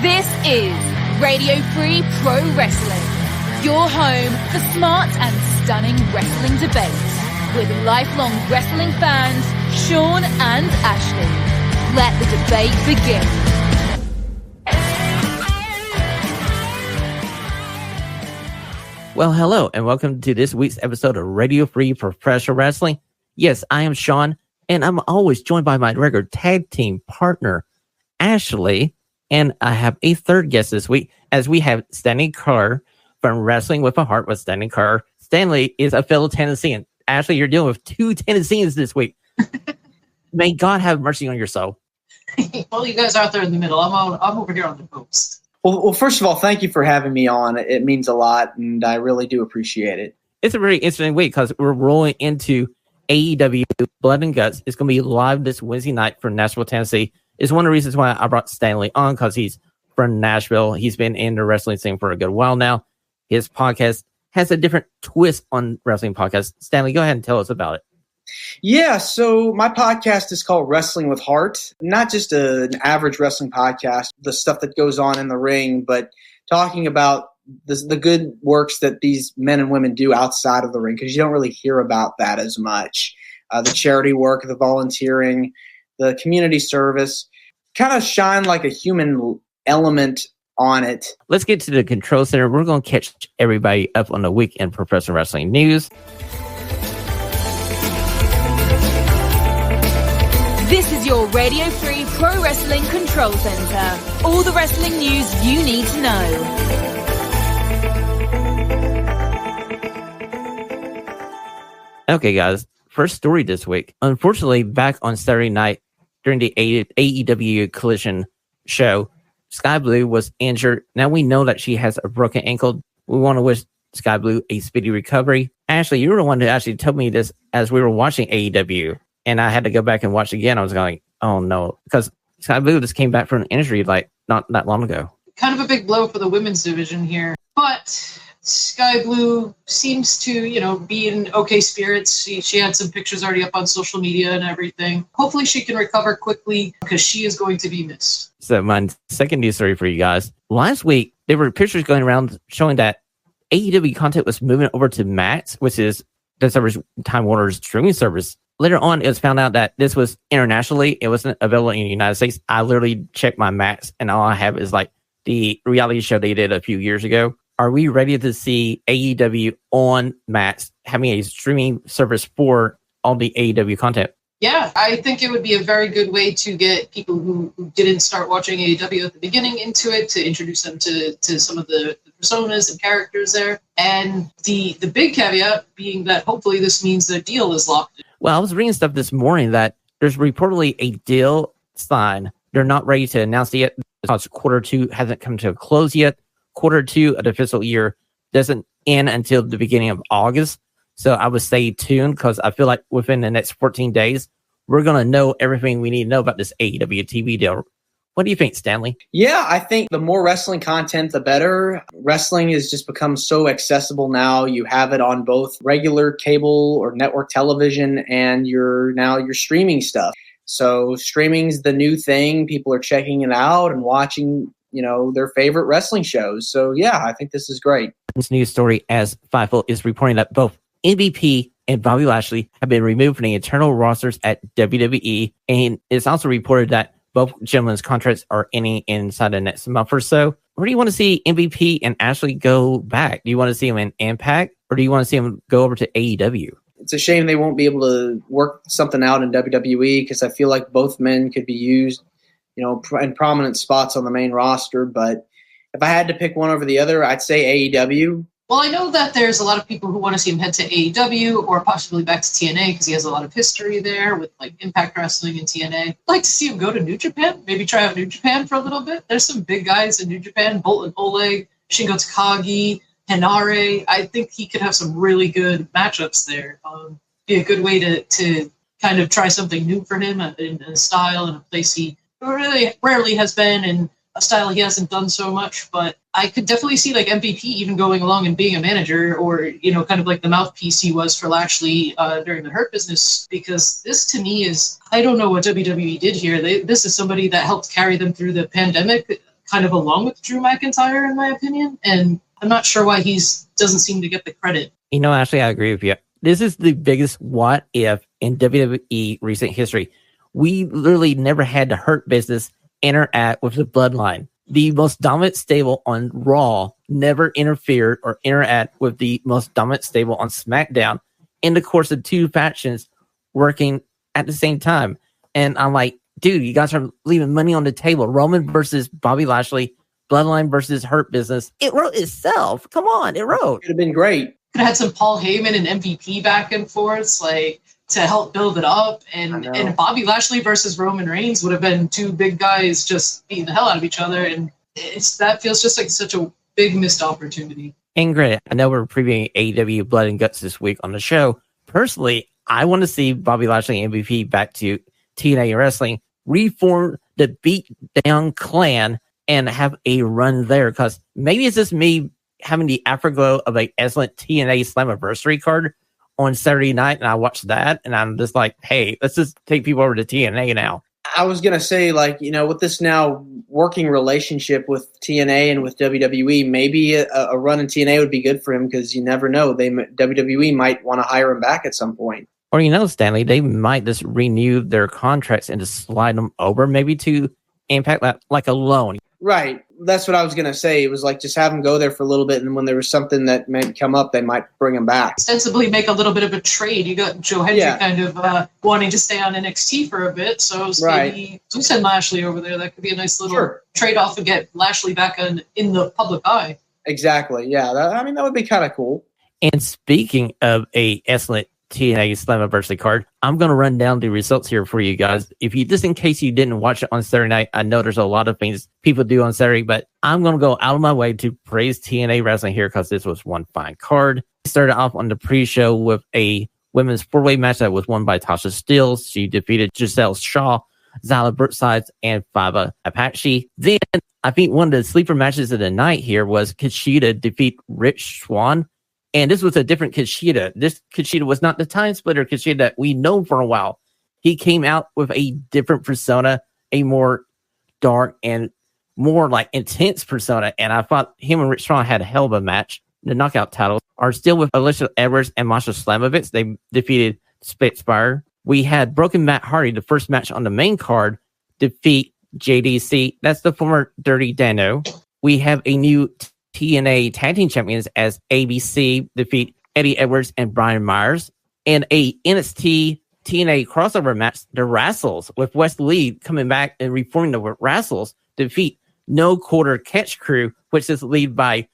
This is Radio Free Pro Wrestling, your home for smart and stunning wrestling debates with lifelong wrestling fans, Shawn and Ashlee. Let the debate begin. Well, hello, and welcome to this week's episode of Radio Free Professional Wrestling. Yes, I am Shawn, and I'm always joined by my regular tag team partner, Ashlee. And I have a third guest this week, as we have Stanley Karr from Wrestling with a Heart with Stanley Karr. Stanley is a fellow Tennessean. Ashlee, you're dealing with two Tennesseans this week. May God have mercy on your soul. Well, you guys are out there in the middle. I'm over here on the coast. Well, first of all, thank you for having me on. It means a lot, and I really do appreciate it. It's a very interesting week because we're rolling into AEW Blood and Guts. It's going to be live this Wednesday night from Nashville, Tennessee. It's one of the reasons why I brought Stanley on, because he's from Nashville. He's been in the wrestling scene for a good while now. His podcast has a different twist on wrestling podcasts. Stanley, go ahead and tell us about it. Yeah, so my podcast is called Wrestling with Heart. Not just an average wrestling podcast, the stuff that goes on in the ring, but talking about the good works that these men and women do outside of the ring, because you don't really hear about that as much. The charity work, the volunteering, the community service, kind of shine like a human element on it. Let's get to the Control Center. We're going to catch everybody up on the week in professional wrestling news. This is your Radio Free Pro Wrestling Control Center. All the wrestling news you need to know. Okay, guys. First story this week. Unfortunately, back on Saturday night during the AEW Collision show, Sky Blue was injured. Now we know that she has a broken ankle. We want to wish Sky Blue a speedy recovery. Ashlee, you were the one who actually told me this as we were watching AEW, and I had to go back and watch again. I was going, oh no, because Sky Blue just came back from an injury like not that long ago. Kind of a big blow for the women's division here, but Sky Blue seems to, be in okay spirits. She had some pictures already up on social media and everything. Hopefully she can recover quickly because she is going to be missed. So my second news story for you guys. Last week, there were pictures going around showing that AEW content was moving over to Max, which is the service Time Warner's streaming service. Later on, it was found out that this was internationally. It wasn't available in the United States. I literally checked my Max, and all I have is like the reality show they did a few years ago. Are we ready to see AEW on Max having a streaming service for all the AEW content? Yeah, I think it would be a very good way to get people who didn't start watching AEW at the beginning into it, to introduce them to some of the personas and characters there. And the big caveat being that hopefully this means the deal is locked in. Well, I was reading stuff this morning that there's reportedly a deal signed. They're not ready to announce it yet because quarter two hasn't come to a close yet. Quarter two of the fiscal year doesn't end until the beginning of August. So I would stay tuned, because I feel like within the next 14 days, we're going to know everything we need to know about this AEW TV deal. What do you think, Stanley? Yeah, I think the more wrestling content, the better. Wrestling has just become so accessible now. You have it on both regular cable or network television and your streaming stuff. So streaming's the new thing. People are checking it out and watching their favorite wrestling shows. So yeah, I think this is great. This news story, as Fightful is reporting that both MVP and Bobby Lashley have been removed from the internal rosters at WWE. And it's also reported that both gentlemen's contracts are ending inside the next month or so. Where do you want to see MVP and Ashley go back? Do you want to see them in Impact, or do you want to see them go over to AEW? It's a shame they won't be able to work something out in WWE, because I feel like both men could be used in prominent spots on the main roster. But if I had to pick one over the other, I'd say AEW. Well, I know that there's a lot of people who want to see him head to AEW or possibly back to TNA, because he has a lot of history there with like Impact Wrestling and TNA. I'd like to see him go to New Japan, maybe try out New Japan for a little bit. There's some big guys in New Japan, Bolton Oleg, Shingo Takagi, Henare. I think he could have some really good matchups there. Be a good way to kind of try something new for him in a style and a place he really rarely has been, and a style he hasn't done so much. But I could definitely see like MVP even going along and being a manager, or kind of like the mouthpiece he was for Lashley during the Hurt Business, because this to me is, I don't know what WWE did here. This is somebody that helped carry them through the pandemic kind of along with Drew McIntyre, in my opinion. And I'm not sure why he doesn't seem to get the credit. You know, Ashley, I agree with you. This is the biggest what if in WWE recent history. We literally never had the Hurt Business interact with the Bloodline. The most dominant stable on Raw never interfered or interact with the most dominant stable on SmackDown in the course of two factions working at the same time. And I'm like, dude, you guys are leaving money on the table. Roman versus Bobby Lashley, Bloodline versus Hurt Business. It wrote itself. Come on, it wrote. It would have been great. Could have had some Paul Heyman and MVP back and forth, like to help build it up. And Bobby Lashley versus Roman Reigns would have been two big guys just beating the hell out of each other. And that feels just like such a big missed opportunity. And granted, I know we're previewing AEW Blood and Guts this week on the show. Personally, I want to see Bobby Lashley and MVP back to TNA Wrestling, reform the Beat Down Clan, and have a run there. Because maybe it's just me having the afterglow of an excellent TNA Slammiversary card on Saturday night, and I watched that, and I'm just like, hey, let's just take people over to TNA now. I was going to say, like, you know, with this now working relationship with TNA and with WWE, maybe a run in TNA would be good for him, because you never know. WWE might want to hire him back at some point. Or, you know, Stanley, they might just renew their contracts and just slide them over maybe to Impact like a loan. Right. That's what I was going to say. It was like just have him go there for a little bit, and when there was something that might come up, they might bring him back. Ostensibly make a little bit of a trade. You got Joe Hendry kind of wanting to stay on NXT for a bit, so maybe do send Lashley over there. That could be a nice little trade-off to get Lashley back in the public eye. Exactly. Yeah. That would be kind of cool. And speaking of a excellent TNA Slammiversary card, I'm going to run down the results here for you guys. If you just in case you didn't watch it on Saturday night, I know there's a lot of things people do on Saturday, but I'm going to go out of my way to praise TNA Wrestling here because this was one fine card. We started off on the pre-show with a women's four-way match that was won by Tasha Steelz. She defeated Giselle Shaw, Zyla Brooksides, and Faba Apache. Then I think one of the sleeper matches of the night here was Kushida defeat Rich Swann. And this was a different Kushida. This Kushida was not the time splitter Kushida that we know for a while. He came out with a different persona, a more dark and more like intense persona. And I thought him and Rich Swann had a hell of a match. The knockout titles are still with Alicia Edwards and Masha Slamovitz. They defeated Spitfire. We had Broken Matt Hardy, the first match on the main card, defeat JDC. That's the former Dirty Dano. We have a new TNA Tag Team Champions as ABC defeat Eddie Edwards and Brian Myers, and a NXT TNA crossover match, the Wrestles, with Wes Lee coming back and reforming the Wrestles, defeat No Quarter Catch Crew, which is led by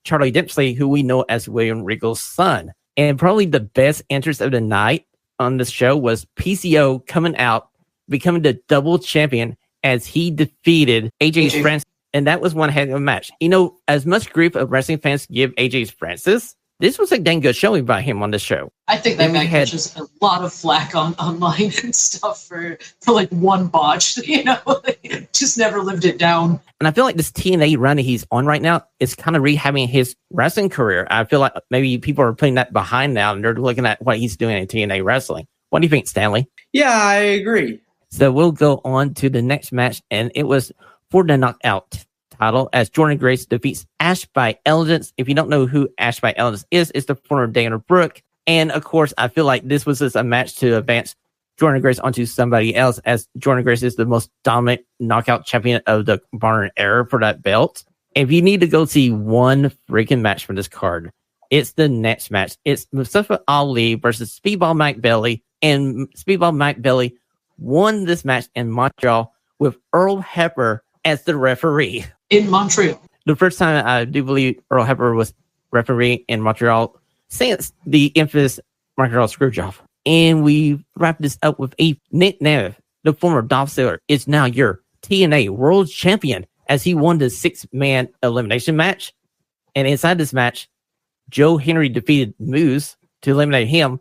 Charlie Dempsey, who we know as William Regal's son. And probably the best entrance of the night on the show was PCO coming out, becoming the double champion as he defeated AJ Francis. And that was one heck of a match. You know, as much grief of wrestling fans give AJ Francis, this was a dang good showing by him on the show. I think that guy catches a lot of flack online and stuff for like one botch, you know, just never lived it down. And I feel like this TNA run that he's on right now is kind of rehabbing his wrestling career. I feel like maybe people are putting that behind now and they're looking at what he's doing in TNA wrestling. What do you think, Stanley? Yeah, I agree. So we'll go on to the next match, and it was for the knockout title as Jordan Grace defeats Ash by Elegance. If you don't know who Ash by Elegance is, it's the former Dana Brooke. And of course, I feel like this was just a match to advance Jordan Grace onto somebody else, as Jordan Grace is the most dominant knockout champion of the modern era for that belt. If you need to go see one freaking match from this card, it's the next match. It's Mustafa Ali versus Speedball Mike Bailey. And Speedball Mike Bailey won this match in Montreal with Earl Hebner as the referee. In Montreal. The first time I do believe Earl Hebner was referee in Montreal since the infamous Montreal Screwjob. And we wrap this up with a Nick Nemeth, the former Dolph Ziggler, is now your TNA World Champion as he won the 6-man elimination match. And inside this match, Joe Henry defeated Moose to eliminate him,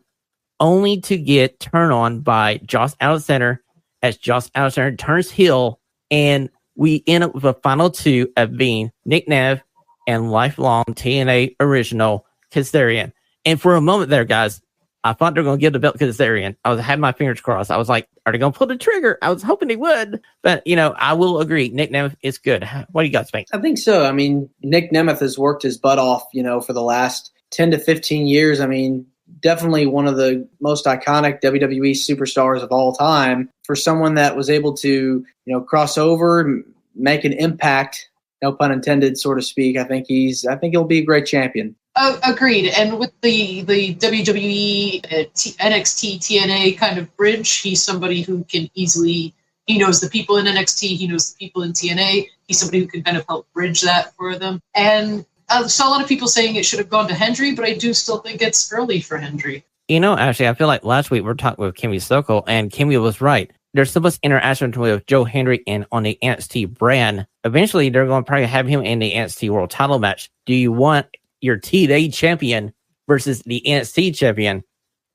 only to get turned on by Josh Alexander as Josh Alexander turns heel, and we end up with a final two of being Nick Nemeth and lifelong TNA original Kazarian. And for a moment there, guys, I thought they were going to give the belt to Kazarian. I had my fingers crossed. I was like, are they going to pull the trigger? I was hoping they would. But, I will agree. Nick Nemeth is good. What do you guys think? I think so. I mean, Nick Nemeth has worked his butt off, for the last 10 to 15 years. I mean, definitely one of the most iconic WWE superstars of all time. For someone that was able to, cross over, make an impact, no pun intended, so to speak, I think he'll be a great champion. Agreed. And with the WWE, NXT, TNA kind of bridge, he's somebody who can he knows the people in NXT, he knows the people in TNA. He's somebody who can kind of help bridge that for them. And I saw a lot of people saying it should have gone to Hendry, but I do still think it's early for Hendry. Actually, I feel like last week we were talking with Kimmy Sokol, and Kimmy was right. There's so much interaction with Joe Hendry and on the NXT brand. Eventually, they're going to probably have him in the NXT World Title match. Do you want your TNA champion versus the NXT champion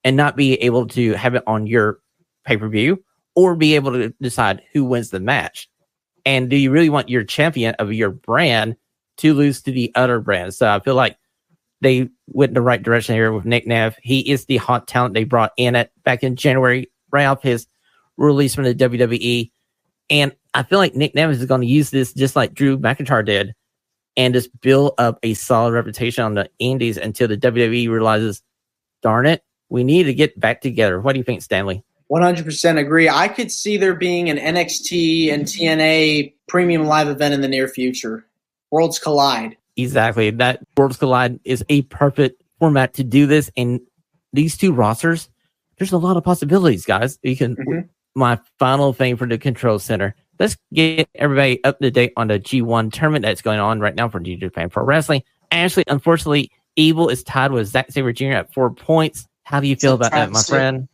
and not be able to have it on your pay-per-view or be able to decide who wins the match? And do you really want your champion of your brand to lose to the other brand? So I feel like they went in the right direction here with Nick Nemeth. He is the hot talent they brought in back in January, right off his release from the WWE. And I feel like Nick Nemeth is going to use this just like Drew McIntyre did and just build up a solid reputation on the indies until the WWE realizes, darn it, we need to get back together. What do you think, Stanley? 100% agree. I could see there being an NXT and TNA premium live event in the near future. Worlds collide. Exactly. That Worlds Collide is a perfect format to do this. And these two rosters, there's a lot of possibilities, guys. You can. My final thing for the Control Center. Let's get everybody up to date on the G1 tournament that's going on right now for New Japan Pro Wrestling. Ashley, unfortunately, Evil is tied with Zack Sabre Jr. at 4 points. How do you feel about that, my friend?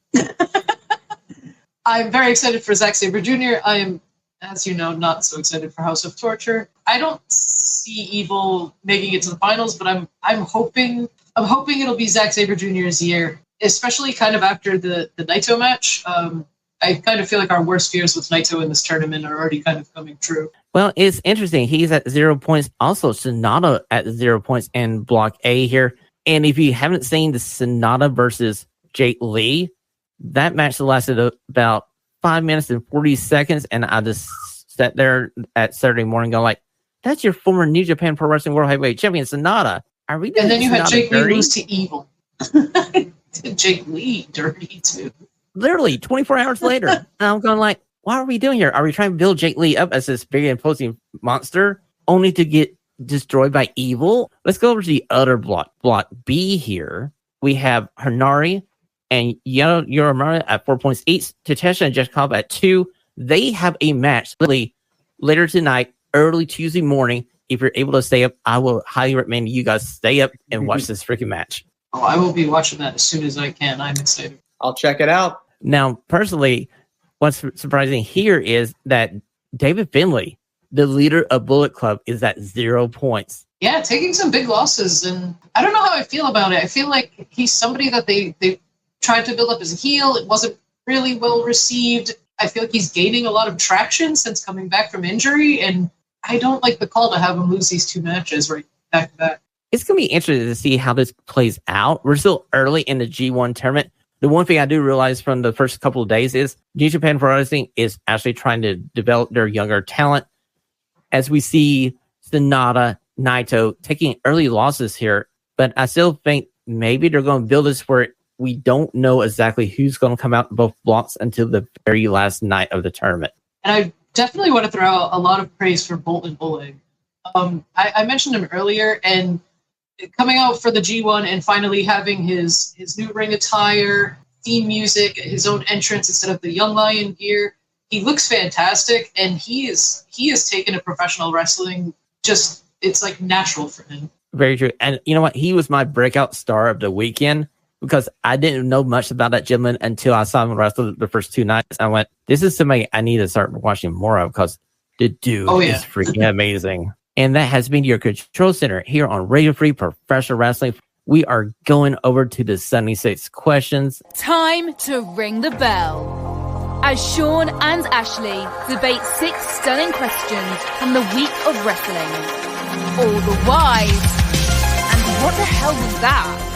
I'm very excited for Zack Sabre Jr. I am, as you know, not so excited for House of Torture. I don't see Evil making it to the finals, but I'm hoping it'll be Zack Sabre Jr.'s year, especially kind of after the Naito match. I kind of feel like our worst fears with Naito in this tournament are already kind of coming true. Well, it's interesting. He's at 0 points. Also, Sonata at 0 points in Block A here. And if you haven't seen the Sonata versus Jake Lee, that match lasted about 5 minutes and 40 seconds. And I just sat there at Saturday morning going like, that's your former New Japan Pro Wrestling World Heavyweight Champion, Sonata. Are we doing And then you had Jake Lee lose to Evil. Jake Lee dirty, too. Literally 24 hours later. And I'm going like, what are we doing here? Are we trying to build Jake Lee up as this big imposing monster only to get destroyed by Evil? Let's go over to the other block. Block B here. We have Hanari and Yoramura at 4 points each. Tatesha and Jeff Cobb at 2. They have a match literally later tonight, early Tuesday morning. If you're able to stay up, I will highly recommend you guys stay up and watch this freaking match. Oh, I will be watching that as soon as I can. I'm excited. I'll check it out. Now, personally, what's surprising here is that David Finlay, the leader of Bullet Club, is at 0 points. Yeah, taking some big losses, and I don't know how I feel about it. I feel like he's somebody that they tried to build up as a heel. It wasn't really well received. I feel like he's gaining a lot of traction since coming back from injury, and I don't like the call to have him lose these 2 matches right back to back. It's going to be interesting to see how this plays out. We're still early in the G1 tournament. The one thing I do realize from the first couple of days is New Japan Pro Wrestling is actually trying to develop their younger talent. As we see Sonata, Naito taking early losses here, but I still think maybe they're going to build this where we don't know exactly who's going to come out in both blocks until the very last night of the tournament. And I definitely want to throw out a lot of praise for Bolton Bullig. I mentioned him earlier, and coming out for the G1 and finally having his new ring attire, theme music, his own entrance instead of the Young Lion gear. He looks fantastic, and he is taken to professional wrestling. Just, it's like natural for him. Very true. And you know what? He was my breakout star of the weekend because I didn't know much about that gentleman until I saw him wrestle the first 2 nights. I went, this is somebody I need to start watching more of because the dude is freaking amazing. And that has been your Control Center here on Radio Free Professional Wrestling. We are going over to the 76 questions. Time to ring the bell. As Shawn and Ashlee debate 6 stunning questions from the week of wrestling. All the whys. And what the hell was that?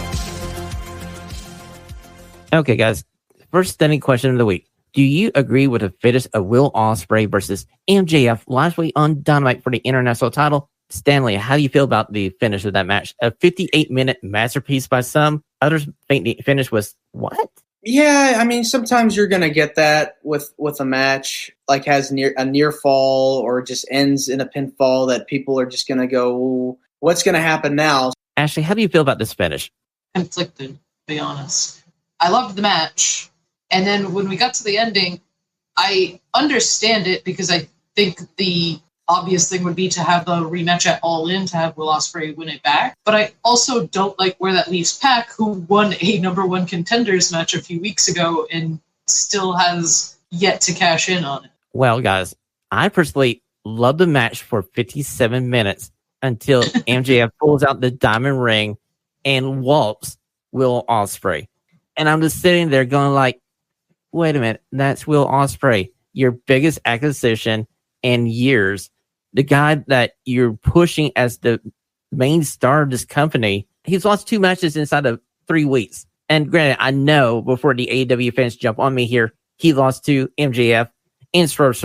Okay, guys. First standing question of the week. Do you agree with the finish of Will Ospreay versus MJF last week on Dynamite for the international title? Stanley, how do you feel about the finish of that match? A 58-minute masterpiece by some. Others think the finish was what? Yeah, I mean, sometimes you're gonna get that with a match like has a near fall or just ends in a pinfall that people are just gonna go, "Ooh, what's gonna happen now?" Ashlee, how do you feel about this finish? Conflicted, to be honest. I loved the match, and then when we got to the ending, I understand it because I think the obvious thing would be to have the rematch at All In to have Will Ospreay win it back. But I also don't like where that leaves Pac, who won a #1 contenders match a few weeks ago and still has yet to cash in on it. Well, guys, I personally love the match for 57 minutes until MJF pulls out the diamond ring and whops Will Ospreay. And I'm just sitting there going like, wait a minute, that's Will Ospreay, your biggest acquisition in years. The guy that you're pushing as the main star of this company. He's lost 2 matches inside of 3 weeks. And granted, I know before the AEW fans jump on me here, he lost to MJF and Swerve,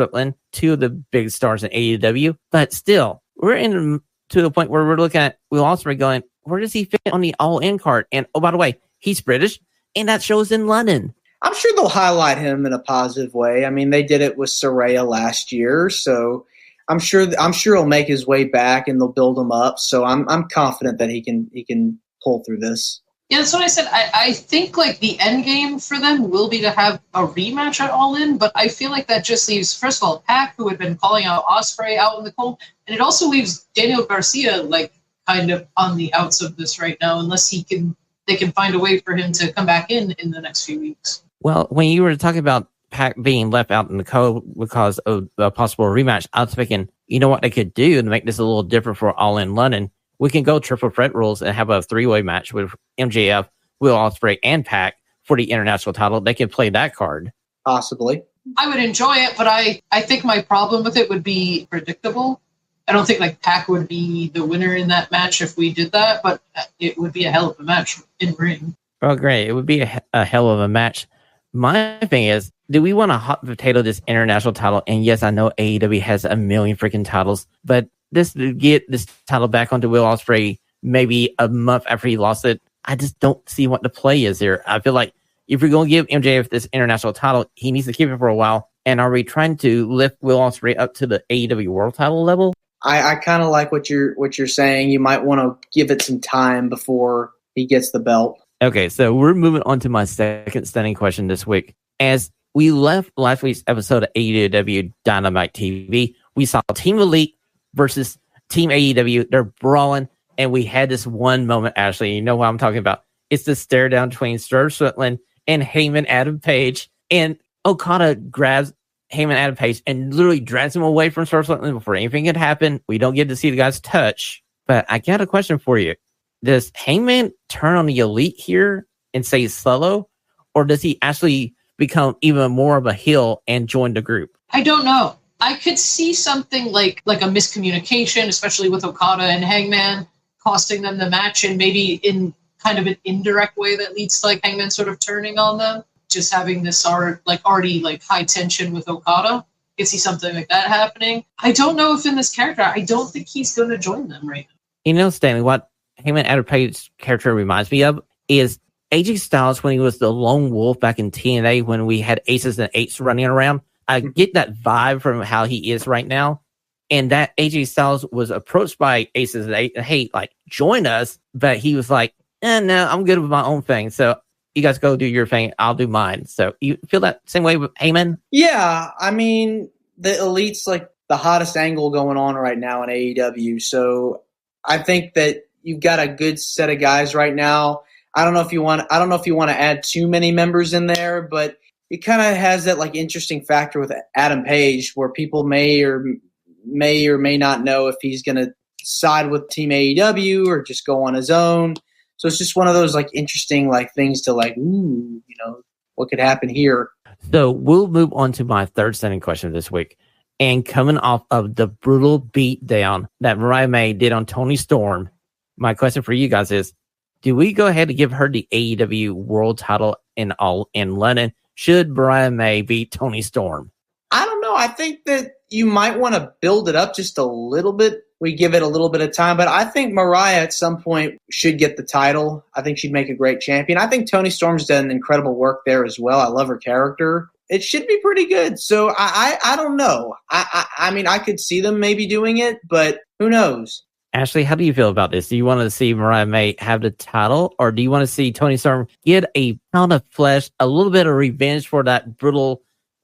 2 of the big stars in AEW. But still, we're to the point where we're looking at Will Ospreay going, where does he fit on the All In card? And oh, by the way, he's British, and that show's in London. I'm sure they'll highlight him in a positive way. I mean, they did it with Saraya last year, so I'm sure he'll make his way back and they'll build him up. So I'm confident that he can pull through this. Yeah, that's what I said. I think like the end game for them will be to have a rematch at All In, but I feel like that just leaves, first of all, Pac, who had been calling out Ospreay out in the cold, and it also leaves Daniel Garcia like kind of on the outs of this right now, unless they can find a way for him to come back in the next few weeks. Well, when you were talking about Pac being left out in the cold because of a possible rematch, I was thinking, you know what they could do to make this a little different for All In London? We can go triple threat rules and have a 3-way match with MJF, Will Ospreay, and Pac for the international title. They can play that card. Possibly. I would enjoy it, but I think my problem with it would be predictable. I don't think like Pac would be the winner in that match if we did that, but it would be a hell of a match in ring. Oh, great. It would be a hell of a match. My thing is, do we want to hot potato this international title? And yes, I know AEW has a million freaking titles, but to get this title back onto Will Ospreay maybe a month after he lost it, I just don't see what the play is here. I feel like if you're going to give MJF this international title, he needs to keep it for a while. And are we trying to lift Will Ospreay up to the AEW world title level? I kind of like what you're saying. You might want to give it some time before he gets the belt. Okay, so we're moving on to my second stunning question this week. As we left last week's episode of AEW Dynamite TV, we saw Team Elite versus Team AEW. They're brawling, and we had this one moment, Ashlee. You know what I'm talking about. It's the stare down between Swerve and Hangman Adam Page. And Okada grabs Hangman Adam Page and literally drags him away from Swerve before anything could happen. We don't get to see the guys touch. But I got a question for you. Does Hangman turn on the Elite here and say solo? Or does he actually become even more of a heel and join the group? I don't know. I could see something like a miscommunication, especially with Okada and Hangman, costing them the match, and maybe in kind of an indirect way that leads to like Hangman sort of turning on them, just having this already high tension with Okada. I could see something like that happening. I don't know if in this character, I don't think he's going to join them right now. You know, Stanley, what Hangman Adam Page's character reminds me of is AJ Styles when he was the lone wolf back in TNA when we had aces and eights running around. I get that vibe from how he is right now. And that AJ Styles was approached by aces and eights, hey, like, join us. But he was like, no, I'm good with my own thing. So you guys go do your thing. I'll do mine. So you feel that same way with Heyman? Yeah. I mean, the Elite's like the hottest angle going on right now in AEW. So I think that you've got a good set of guys right now. I don't know if you want to add too many members in there, but it kind of has that like interesting factor with Adam Page where people may or may not know if he's going to side with Team AEW or just go on his own. So it's just one of those like interesting like things to like, ooh, you know, what could happen here. So we'll move on to my third stunning question this week. And coming off of the brutal beatdown that Mariah May did on Toni Storm, my question for you guys is, do we go ahead and give her the AEW world title in London. Should Mariah May beat Toni Storm? I don't know. I think that you might want to build it up just a little bit. We give it a little bit of time, but I think Mariah at some point should get the title. I think she'd make a great champion. I think Toni Storm's done incredible work there as well. I love her character. It should be pretty good. So I don't know. I mean, I could see them maybe doing it, but who knows? Ashley, how do you feel about this? Do you want to see Mariah May have the title, or do you want to see Toni Storm get a pound of flesh, a little bit of revenge for that brutal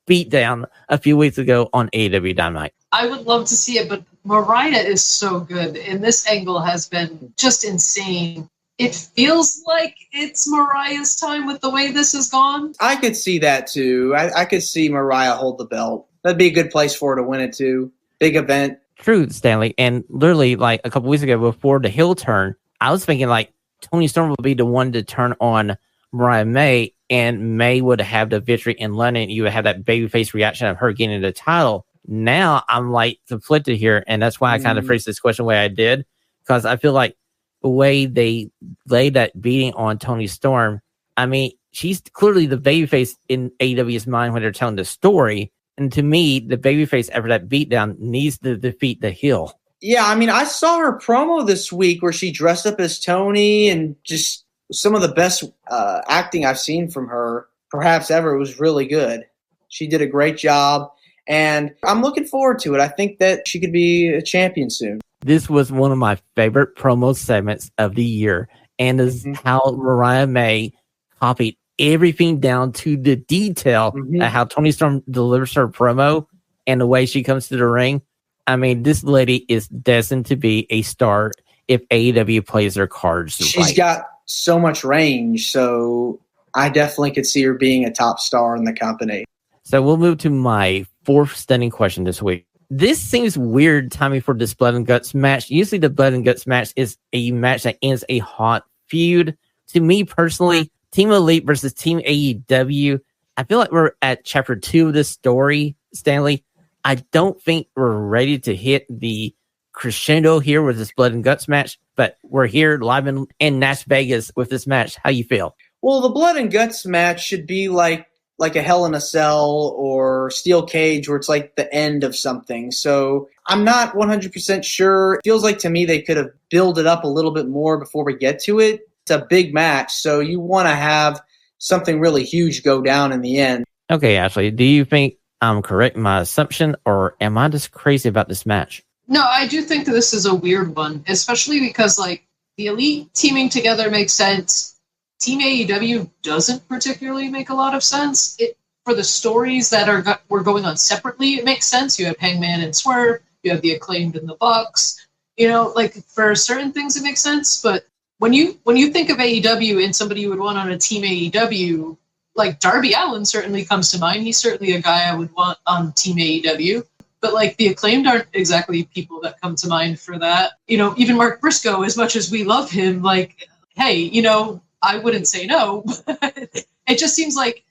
beatdown a few weeks ago on AEW Dynamite? I would love to see it, but Mariah is so good, and this angle has been just insane. It feels like it's Mariah's time with the way this has gone. I could see that too. I could see Mariah hold the belt. That'd be a good place for her to win it too. Big event. True, Stanley. And literally, like a couple weeks ago before the heel turn, I was thinking like Toni Storm would be the one to turn on Mariah May, and May would have the victory in London. You would have that babyface reaction of her getting the title. Now I'm like conflicted here, and that's why I kind of phrased this question the way I did, because I feel like the way they laid that beating on Toni Storm, I mean, she's clearly the babyface in AEW's mind when they're telling the story. And to me, the babyface after that beatdown needs to defeat the heel. Yeah, I mean, I saw her promo this week where she dressed up as Toni, and just some of the best acting I've seen from her, perhaps ever. It was really good. She did a great job, and I'm looking forward to it. I think that she could be a champion soon. This was one of my favorite promo segments of the year, and is how Mariah May copied everything down to the detail of how Toni Storm delivers her promo and the way she comes to the ring. I mean, this lady is destined to be a star if AEW plays their cards right. She's got so much range, so I definitely could see her being a top star in the company. So we'll move to my fourth stunning question this week. This seems weird timing for this Blood and Guts match. Usually the Blood and Guts match is a match that ends a hot feud. To me personally, Team Elite versus Team AEW, I feel like we're at chapter 2 of this story, Stanley. I don't think we're ready to hit the crescendo here with this Blood and Guts match, but we're here live in Las Vegas with this match. How you feel? Well, the Blood and Guts match should be like a Hell in a Cell or Steel Cage, where it's like the end of something. So I'm not 100% sure. It feels like to me they could have built it up a little bit more before we get to it. It's a big match, so you want to have something really huge go down in the end. Okay, Ashley, do you think I'm correct in my assumption, or am I just crazy about this match? No, I do think that this is a weird one, especially because like the Elite teaming together makes sense. Team AEW doesn't particularly make a lot of sense. For the stories that were going on separately, it makes sense. You have Hangman and Swerve, you have the Acclaimed and the Bucks. You know, like for certain things it makes sense, but when you think of AEW and somebody you would want on a Team AEW, like Darby Allin certainly comes to mind. He's certainly a guy I would want on Team AEW. But like the Acclaimed aren't exactly people that come to mind for that. You know, even Mark Briscoe, as much as we love him, like, hey, you know, I wouldn't say no. It just seems like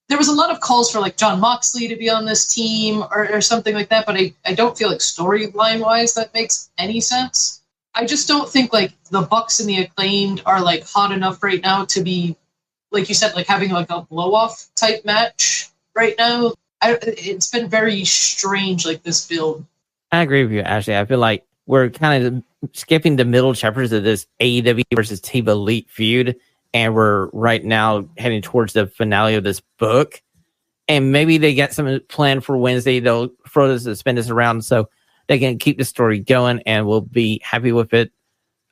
there was a lot of calls for like Jon Moxley to be on this team or something like that, but I don't feel like storyline wise that makes any sense. I just don't think like the Bucks and the Acclaimed are like hot enough right now to be, like you said, like having like a blow off type match right now. It's been very strange, like this build. I agree with you, Ashley. I feel like we're kind of skipping the middle chapters of this AEW versus Team Elite feud, and we're right now heading towards the finale of this book. And maybe they get something planned for Wednesday. They'll throw this and spin this around so they can keep the story going, and we'll be happy with it.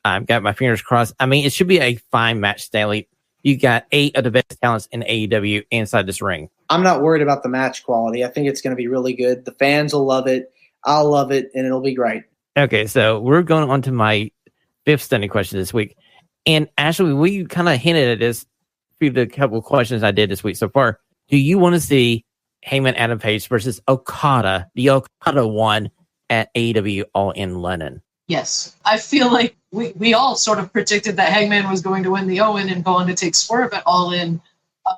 I've got my fingers crossed. I mean, it should be a fine match, Stanley. You got 8 of the best talents in AEW inside this ring. I'm not worried about the match quality. I think it's going to be really good. The fans will love it. I'll love it, and it'll be great. Okay, so we're going on to my 5th stunning question this week. And Ashley, we kind of hinted at this through the couple of questions I did this week so far. Do you want to see Hangman Adam Page versus Okada, the Okada one, at AEW All In London? Yes. I feel like we all sort of predicted that Hangman was going to win the Owen and go on to take Swerve at All In.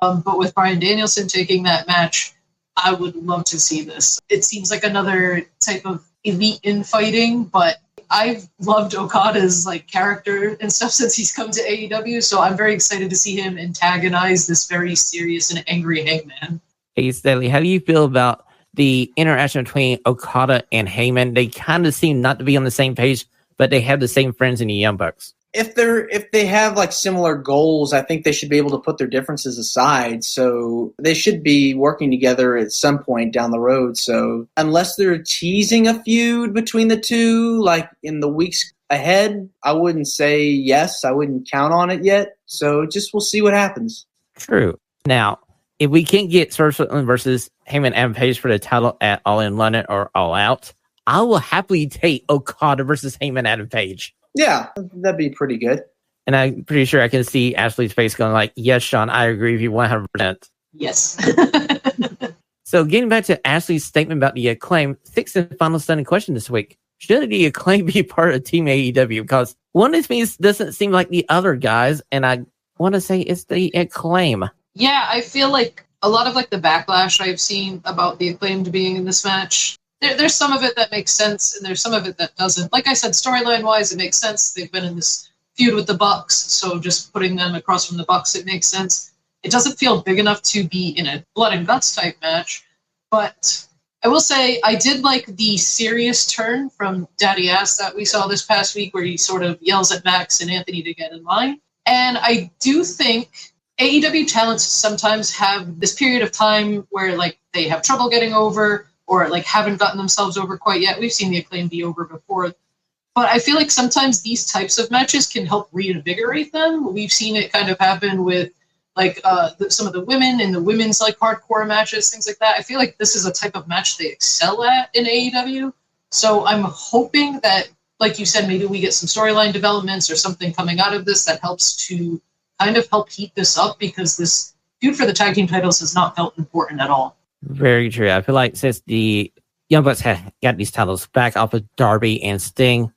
But with Bryan Danielson taking that match, I would love to see this. It seems like another type of elite infighting, but I've loved Okada's like character and stuff since he's come to AEW, so I'm very excited to see him antagonize this very serious and angry Hangman. Hey, Stanley, how do you feel about the interaction between Okada and Heyman? They kind of seem not to be on the same page, but they have the same friends in the Young Bucks. If they have like similar goals, I think they should be able to put their differences aside. So they should be working together at some point down the road. So unless they're teasing a feud between the two, like in the weeks ahead, I wouldn't say yes. I wouldn't count on it yet. So just we'll see what happens. True. Now, if we can't get Swerve versus Hangman Adam Page for the title at All In London or All Out, I will happily take Okada versus Hangman Adam Page. Yeah, that'd be pretty good. And I'm pretty sure I can see Ashlee's face going like, yes, Shawn, I agree with you 100%. Yes. So getting back to Ashlee's statement about the Acclaim, sixth and final stunning question this week. Should the Acclaim be part of Team AEW? Because one of these doesn't seem like the other guys, and I want to say it's the Acclaim. Yeah, I feel like a lot of like the backlash I've seen about the Acclaimed being in this match, there's some of it that makes sense, and there's some of it that doesn't. Like I said, storyline-wise, it makes sense. They've been in this feud with the Bucks, so just putting them across from the Bucks, it makes sense. It doesn't feel big enough to be in a blood and guts type match, but I will say I did like the serious turn from Daddy Ass that we saw this past week, where he sort of yells at Max and Anthony to get in line. And I do think AEW talents sometimes have this period of time where like they have trouble getting over, or like haven't gotten themselves over quite yet. We've seen the Acclaim be over before. But I feel like sometimes these types of matches can help reinvigorate them. We've seen it kind of happen with like some of the women in the women's like hardcore matches, things like that. I feel like this is a type of match they excel at in AEW. So I'm hoping that, like you said, maybe we get some storyline developments or something coming out of this that helps to kind of help heat this up, because this feud for the tag team titles has not felt important at all. Very true. I feel like since the Young Bucks have got these titles back off of Darby and Sting,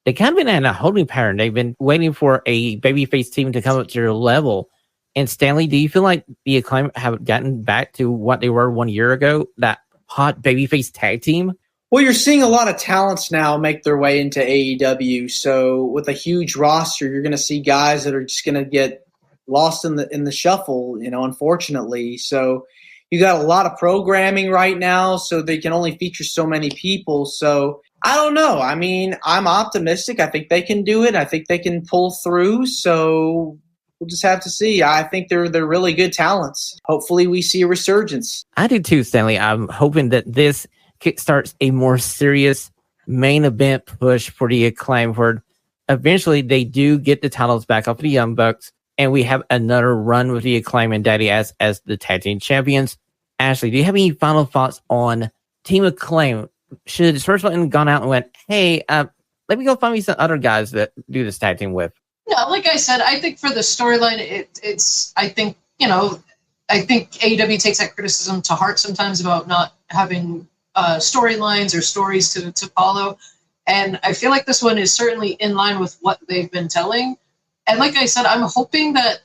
they kind of been in a holding pattern. They've been waiting for a babyface team to come up to their level. And Stanley, do you feel like the Acclaim have gotten back to what they were 1 year ago, that hot babyface tag team? Well, you're seeing a lot of talents now make their way into AEW. So with a huge roster, you're going to see guys that are just going to get lost in the shuffle, unfortunately. So you got a lot of programming right now, so they can only feature so many people. So I don't know. I mean, I'm optimistic. I think they can do it. I think they can pull through. So we'll just have to see. I think they're really good talents. Hopefully we see a resurgence. I do too, Stanley. I'm hoping that this kickstarts a more serious main event push for the Acclaim, where eventually they do get the titles back off of the Young Bucks, and we have another run with the Acclaim and Daddy Ass as the tag team champions. Ashley, do you have any final thoughts on Team Acclaim? Should Swerve gone out and went, hey, let me go find me some other guys that do this tag team with? No, like I said, I think for the storyline, I think AEW takes that criticism to heart sometimes about not having storylines or stories to follow. And I feel like this one is certainly in line with what they've been telling. And like I said, I'm hoping that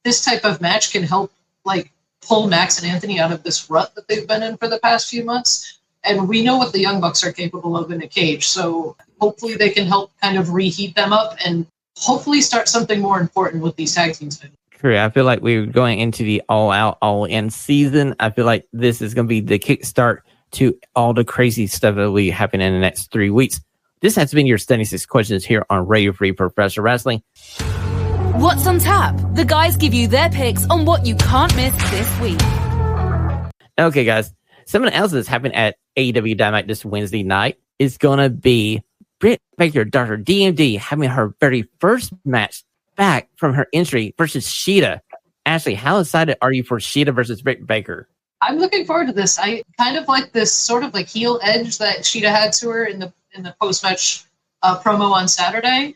this type of match can help like pull Max and Anthony out of this rut that they've been in for the past few months. And we know what the Young Bucks are capable of in a cage. So hopefully they can help kind of reheat them up and hopefully start something more important with these tag teams. True. I feel like we're going into the All Out, All In season. I feel like this is going to be the kickstart to all the crazy stuff that will be happening in the next 3 weeks. This has been your Stunning 6 Questions here on Radio Free Professional Wrestling. What's on tap? The guys give you their picks on what you can't miss this week. Okay, guys. Something else that's happened at AEW Dynamite this Wednesday night is going to be Britt Baker, Dr. DMD, having her very first match back from her injury versus Shida. Ashley, how excited are you for Shida versus Britt Baker? I'm looking forward to this. I kind of like this sort of like heel edge that Shida had to her in the post-match promo on Saturday.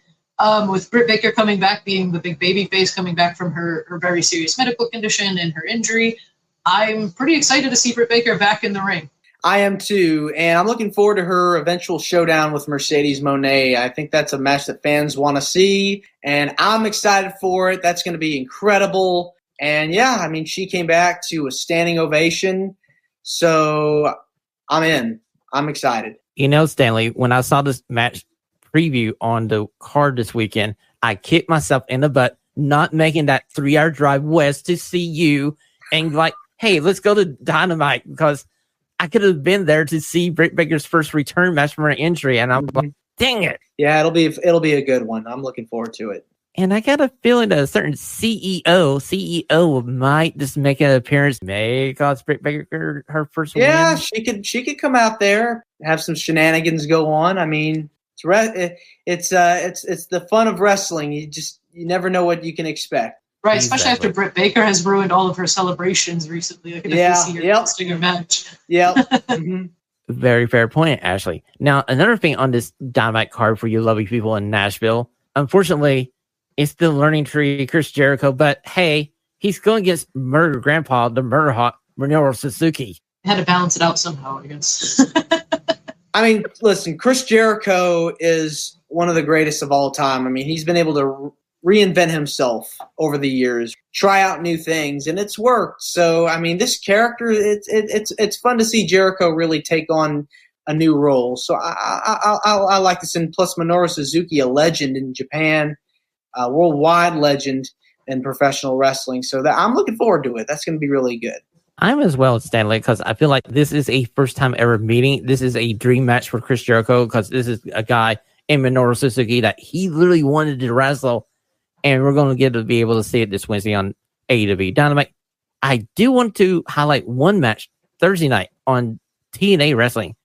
With Britt Baker coming back, being the big baby face, coming back from her very serious medical condition and her injury, I'm pretty excited to see Britt Baker back in the ring. I am too, and I'm looking forward to her eventual showdown with Mercedes Moné. I think that's a match that fans want to see, and I'm excited for it. That's going to be incredible. And yeah, I mean, she came back to a standing ovation, so I'm in. I'm excited. You know, Stanley, when I saw this match preview on the card this weekend, I kicked myself in the butt not making that 3-hour drive west to see you and like, hey, let's go to Dynamite, because I could have been there to see Britt Baker's first return match from her injury, and I'm like, dang it. Yeah, it'll be a good one. I'm looking forward to it. And I got a feeling that a certain CEO might just make an appearance, may cause Britt Baker her first win. Yeah, she could come out there, have some shenanigans go on. I mean, it's the fun of wrestling. You never know what you can expect. Right, especially after Britt Baker has ruined all of her celebrations recently. I can definitely see her hosting a match. Yeah. Mm-hmm. Very fair point, Ashley. Now, another thing on this Dynamite card for you lovely people in Nashville, unfortunately, it's the learning tree, Chris Jericho, but hey, he's going against Murder Grandpa, the Murder Hawk, Minoru Suzuki. Had to balance it out somehow, I guess. I mean, listen, Chris Jericho is one of the greatest of all time. I mean, he's been able to reinvent himself over the years, try out new things, and it's worked. So, I mean, this character, it's fun to see Jericho really take on a new role. So I like this. And plus, Minoru Suzuki, a legend in Japan, a worldwide legend in professional wrestling. So I'm looking forward to it. That's going to be really good. I'm as well, Stanley, because I feel like this is a first time ever meeting. This is a dream match for Chris Jericho, because this is a guy in Minoru Suzuki that he literally wanted to wrestle. And we're going to get to be able to see it this Wednesday on AEW Dynamite. I do want to highlight one match Thursday night on TNA Wrestling,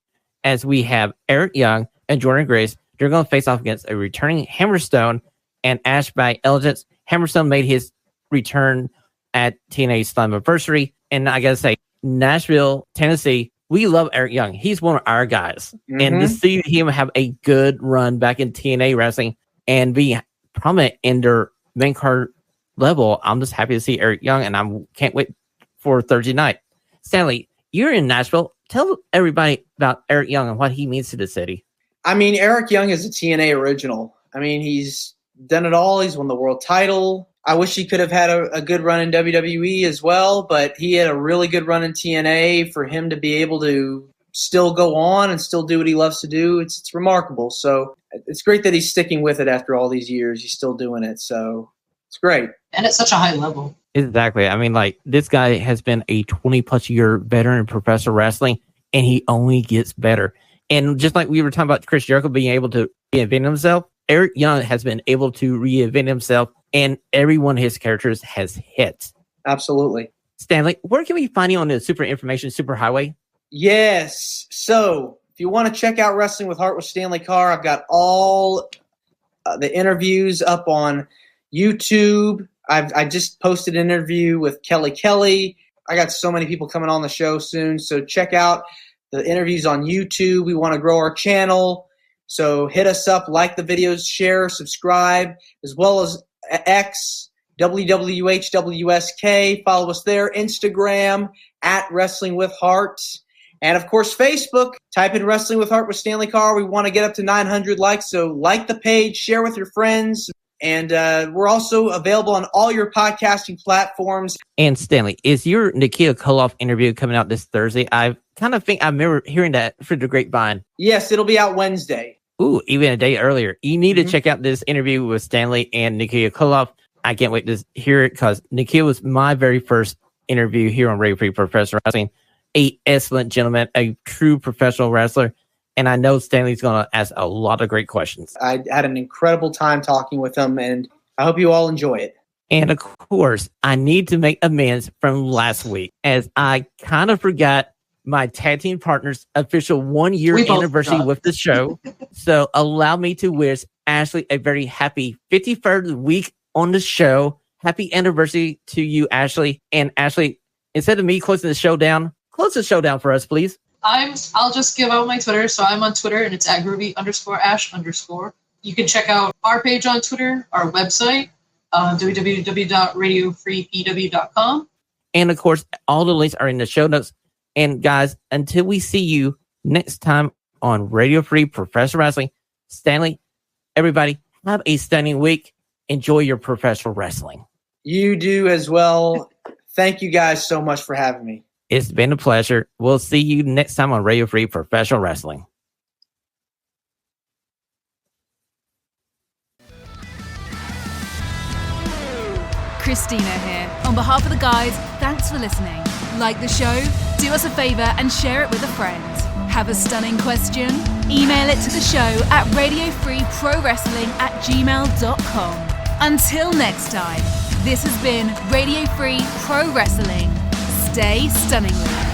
as we have Eric Young and Jordan Grace. They're going to face off against a returning Hammerstone and Ash by Elegance. Hammerstone made his return at TNA Slammiversary. And I got to say, Nashville, Tennessee, we love Eric Young. He's one of our guys. Mm-hmm. And to see him have a good run back in TNA Wrestling and be prominent in their main card level, I'm just happy to see Eric Young, and I can't wait for Thursday night. Stanley, you're in Nashville. Tell everybody about Eric Young and what he means to the city. I mean, Eric Young is a TNA original. I mean, he's done it all. He's won the world title. I wish he could have had a good run in WWE as well, but he had a really good run in TNA. For him to be able to still go on and still do what he loves to do, it's remarkable. So it's great that he's sticking with it after all these years. He's still doing it. So it's great. And at such a high level. Exactly. I mean, like, this guy has been a 20-plus year veteran in professional wrestling, and he only gets better. And just like we were talking about Chris Jericho being able to reinvent himself, Eric Young has been able to reinvent himself, and every one of his characters has hit. Absolutely. Stanley, where can we find you on the Super Information Superhighway? Yes. So if you want to check out Wrestling with Heart with Stanley Karr, I've got all the interviews up on YouTube. I just posted an interview with Kelly. I got so many people coming on the show soon. So check out the interviews on YouTube. We want to grow our channel. So hit us up, like the videos, share, subscribe, as well as X, WWHWSK. Follow us there. Instagram, at Wrestling with Heart. And, of course, Facebook. Type in Wrestling with Heart with Stanley Karr. We want to get up to 900 likes. So like the page, share with your friends. And we're also available on all your podcasting platforms. And Stanley, is your Nikita Koloff interview coming out this Thursday? I kind of think I remember hearing that through the grapevine. Yes, it'll be out Wednesday. Ooh, even a day earlier. You need to check out this interview with Stanley and Nikita Koloff. I can't wait to hear it, because Nikita was my very first interview here on Radio Free Professional Wrestling. An excellent gentleman, a true professional wrestler. And I know Stanley's going to ask a lot of great questions. I had an incredible time talking with him, and I hope you all enjoy it. And of course, I need to make amends from last week, as I kind of forgot my tag team partner's official 1 year anniversary with the show. So allow me to wish Ashley a very happy 53rd week on the show. Happy anniversary to you, Ashley. And Ashley, instead of me closing the show down, close the show down for us, please. I'll just give out my Twitter. So I'm on Twitter, and it's @groovy_ash_. You can check out our page on Twitter, our website, www.radiofreepw.com. And of course, all the links are in the show notes. And guys, until we see you next time on Radio Free Professional Wrestling, Stanley, everybody, have a stunning week. Enjoy your professional wrestling. You do as well. Thank you guys so much for having me. It's been a pleasure. We'll see you next time on Radio Free Professional Wrestling. Christina here. On behalf of the guys, thanks for listening. Like the show? Do us a favor and share it with a friend. Have a stunning question? Email it to the show at radiofreeprowrestling@gmail.com. Until next time, this has been Radio Free Pro Wrestling. Stay stunningly.